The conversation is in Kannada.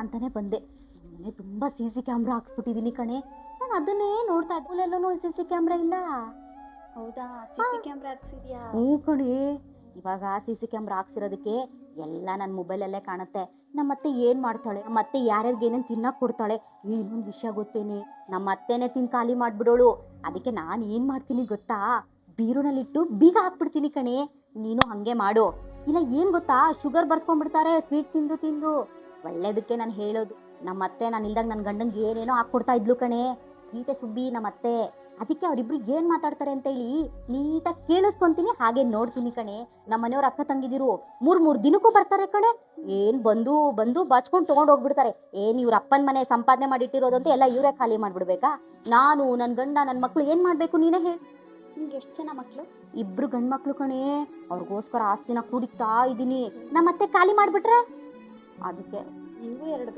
ಅಂತಾನೆ ಬಂದೆ. ಮನೆ ತುಂಬ ಸಿ ಸಿ ಕ್ಯಾಮ್ರಾ ಹಾಕ್ಸ್ಬಿಟ್ಟಿದ್ದೀನಿ ಕಣೆ. ನಾನು ಅದನ್ನೇ ನೋಡ್ತಾ ಇದ್ದೆ, ಎಲ್ಲನೂ ಸಿ ಸಿ ಕ್ಯಾಮ್ರಾ ಇಲ್ಲ. ಹೌದಾ, ಸಿಸಿ ಕ್ಯಾಮ್ರಾ ಹಾಕ್ಸಿದ್ಯಾ? ಹ್ಞೂ ಕಣೆ. ಇವಾಗ ಸಿ ಸಿ ಕ್ಯಾಮ್ರಾ ಹಾಕ್ಸಿರೋದಕ್ಕೆ ಎಲ್ಲ ನನ್ನ ಮೊಬೈಲಲ್ಲೇ ಕಾಣುತ್ತೆ. ನಮ್ಮತ್ತೆ ಏನು ಮಾಡ್ತಾಳೆ, ನಮ್ಮತ್ತೆ ಯಾರ್ಯಾರಿಗೆ ಏನೇನು ತಿನ್ನಕ್ಕೆ ಕೊಡ್ತಾಳೆ. ಇನ್ನೊಂದು ವಿಷಯ ಗೊತ್ತೇನೆ, ನಮ್ಮ ಅತ್ತೆನೇ ತಿಂದು ಖಾಲಿ ಮಾಡಿಬಿಡೋಳು. ಅದಕ್ಕೆ ನಾನು ಏನು ಮಾಡ್ತೀನಿ ಗೊತ್ತಾ, ಬೀರುನಲ್ಲಿಟ್ಟು ಬೀಗ ಹಾಕ್ಬಿಡ್ತೀನಿ ಕಣೆ. ನೀನು ಹಾಗೆ ಮಾಡು. ಇಲ್ಲ ಏನು ಗೊತ್ತಾ, ಶುಗರ್ ಬರ್ಸ್ಕೊಂಡ್ಬಿಡ್ತಾರೆ ಸ್ವೀಟ್ ತಿಂದು ತಿಂದು. ಒಳ್ಳೇದಕ್ಕೆ ನಾನು ಹೇಳೋದು. ನಮ್ಮ ಅತ್ತೆ ನಾನು ಇಲ್ದಾಗ ನನ್ನ ಗಂಡಂಗೆ ಏನೇನೋ ಹಾಕ್ಕೊಡ್ತಾ ಇದ್ಲು ಕಣೆ. ಗೀತೆ ಸುಬ್ಬಿ ನಮ್ಮ ಅತ್ತೆ. ಅದಕ್ಕೆ ಅವರಿಬ್ರು ಏನು ಮಾತಾಡ್ತಾರೆ ಅಂತ ಹೇಳಿ ನೀಟಾಗಿ ಕೇಳಿಸ್ಕೊಂತೀನಿ, ಹಾಗೆ ನೋಡ್ತೀನಿ ಕಣೆ. ನಮ್ಮ ಮನೆಯವ್ರ ಅಕ್ಕ ತಂಗಿದಿರು ಮೂರು ದಿನಕ್ಕೂ ಬರ್ತಾರೆ ಕಣೆ. ಏನು ಬಂದು ಬಂದು ಬಾಚ್ಕೊಂಡು ತೊಗೊಂಡು ಹೋಗ್ಬಿಡ್ತಾರೆ. ಏನು ಇವ್ರ ಅಪ್ಪನ ಮನೆ ಸಂಪಾದನೆ ಮಾಡಿಟ್ಟಿರೋದಂತ ಎಲ್ಲ ಇವರೇ ಖಾಲಿ ಮಾಡಿಬಿಡ್ಬೇಕಾ? ನಾನು ನನ್ನ ಗಂಡ ನನ್ನ ಮಕ್ಕಳು ಏನು ಮಾಡಬೇಕು ನೀನೇ ಹೇಳಿ. ನಿಮ್ಗೆ ಎಷ್ಟು ಜನ ಮಕ್ಕಳು? 2 ಗಂಡು ಮಕ್ಕಳು ಕಣೆ. ಅವ್ರಿಗೋಸ್ಕರ ಆಸ್ತಿನ ಕೂಡಿಕ್ತಾ ಇದ್ದೀನಿ. ನಮ್ಮತ್ತೆ ಖಾಲಿ ಮಾಡಿಬಿಟ್ರೆ ಅದಕ್ಕೆ ನಿನಗೂ 2